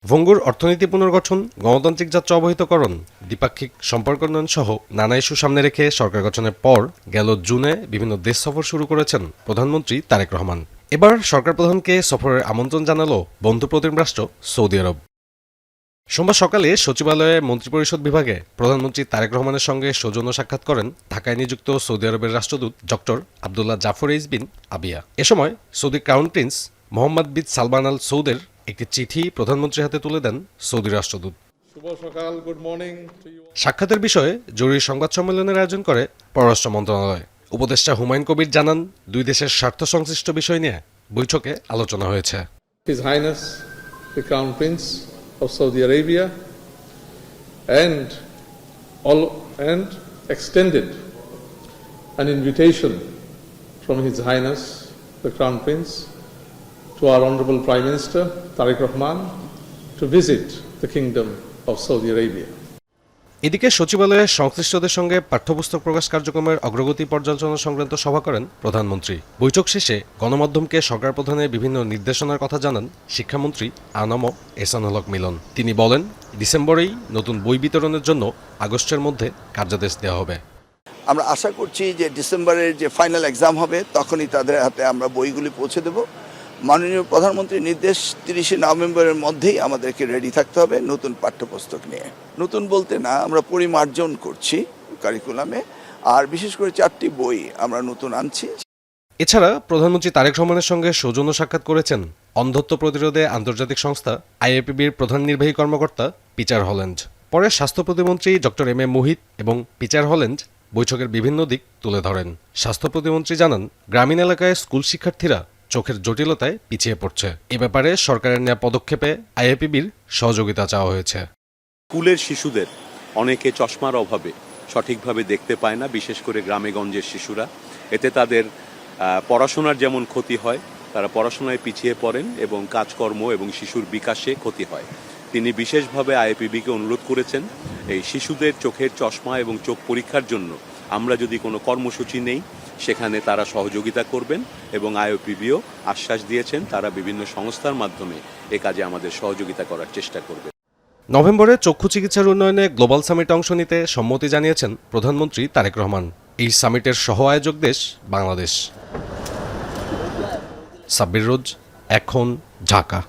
ভঙ্গুর অর্থনীতি পুনর্গঠন, গণতান্ত্রিক যাত্রা অবহিতকরণ, দ্বিপাক্ষিক সম্পর্ক উন্নয়ন সহ নানা ইস্যু সামনে রেখে সরকার গঠনের পর গেল জুনে বিভিন্ন দেশ সফর শুরু করেছেন প্রধানমন্ত্রী তারেক রহমান। এবার সরকার প্রধানকে সফরের আমন্ত্রণ জানালো বন্ধুপ্রতিম রাষ্ট্র সৌদি আরব। সোমবার সকালে সচিবালয়ে মন্ত্রিপরিষদ বিভাগে প্রধানমন্ত্রী তারেক রহমানের সঙ্গে সৌজন্য সাক্ষাৎ করেন ঢাকায় নিযুক্ত সৌদি আরবের রাষ্ট্রদূত ডক্টর আবদুল্লাহ জাফর এইস বিন আবিয়া। এ সময় সৌদি ক্রাউন প্রিন্স মোহাম্মদ বিন সালমান আল সৌদের একটি চিঠি প্রধানমন্ত্রীর হাতে তুলে দেন সৌদি রাষ্ট্রদূত। সাক্ষাতের বিষয়ে জরুরি সংবাদ সম্মেলনের আয়োজন করে পররাষ্ট্র মন্ত্রণালয়। উপদেষ্টা হুমায়ুন কবির জানান, দুই দেশের স্বার্থ সংশ্লিষ্ট বিষয় নিয়ে বৈঠকে আলোচনা হয়েছে। His Highness the Crown Prince of Saudi Arabia and extended an invitation from His Highness the Crown Prince to our Honorable Prime Minister Tariq Rahman to visit the Kingdom of Saudi Arabia. এদিকে সচিবালয়ে সংশ্লিষ্টদের সঙ্গে পাঠ্যপুস্তক প্রকাশ কার্যক্রমের অগ্রগতি পর্যালোচনা সংক্রান্ত সভা করেন প্রধানমন্ত্রী। বৈঠক শেষে গণমাধ্যমকে সরকার প্রধানের বিভিন্ন নির্দেশনার কথা জানান শিক্ষামন্ত্রী আনাম এহসানুল হক মিলন। তিনি বলেন, ডিসেম্বরেই নতুন বই বিতরণের জন্য আগস্টের মধ্যে কার্যাদেশ দেওয়া হবে। আমরা আশা করছি যে ডিসেম্বরের যে ফাইনাল এক্সাম হবে তখনই তাদের হাতে আমরা বইগুলি পৌঁছে দেব। মাননীয় প্রধানমন্ত্রীর নির্দেশ 30শে নভেম্বরের মধ্যেই আমাদেরকে রেডি থাকতে হবে নতুন পাঠ্যপুস্তক নিয়ে। নতুন বলতে না, আমরা পরিমার্জন করছি কারিকুলামে, আর বিশেষ করে 4টি বই আমরা নতুন আনছি। এছাড়া প্রধানমন্ত্রী তারেক রহমানের সঙ্গে সৌজন্য সাক্ষাৎ করেছেন অন্ধত্ব প্রতিরোধে আন্তর্জাতিক সংস্থা আইএপিবির প্রধান নির্বাহী কর্মকর্তা পিটার হল্যান্ড। পরে স্বাস্থ্য প্রতিমন্ত্রী ডক্টর এম এ মুহিত এবং পিটার হল্যান্ড বৈঠকের বিভিন্ন দিক তুলে ধরেন। স্বাস্থ্য প্রতিমন্ত্রী জানান, গ্রামীণ এলাকায় স্কুল শিক্ষার্থীরা চোখের জটিলতায় পিছিয়ে পড়ছে। এ ব্যাপারে সরকারের নেওয়া পদক্ষেপে আইএপিবির সহযোগিতা চাওয়া হয়েছে। স্কুলের শিশুদের অনেকে চশমার অভাবে সঠিকভাবে দেখতে পায় না, বিশেষ করে গ্রামে গঞ্জের শিশুরা। এতে তাদের পড়াশোনার যেমন ক্ষতি হয়, তারা পড়াশোনায় পিছিয়ে পড়েন এবং কাজকর্ম এবং শিশুর বিকাশে ক্ষতি হয়। তিনি বিশেষভাবে আইএপিবিকে অনুরোধ করেছেন এই শিশুদের চোখের চশমা এবং চোখ পরীক্ষার জন্য আমরা যদি কোনো কর্মসূচি নেই সেখানে তারা সহযোগিতা করবেন, এবং আইএপিবিও আশ্বাস দিয়েছেন তারা বিভিন্ন সংস্থার মাধ্যমে এ কাজে আমাদের সহযোগিতা করার চেষ্টা করবে। নভেম্বরে চক্ষু চিকিৎসার উন্নয়নে গ্লোবাল সামিটে অংশ নিতে সম্মতি জানিয়েছেন প্রধানমন্ত্রী তারেক রহমান। এই সামিটের সহ আয়োজক দেশ বাংলাদেশ। সাব্বির রোজ, এখন, ঢাকা।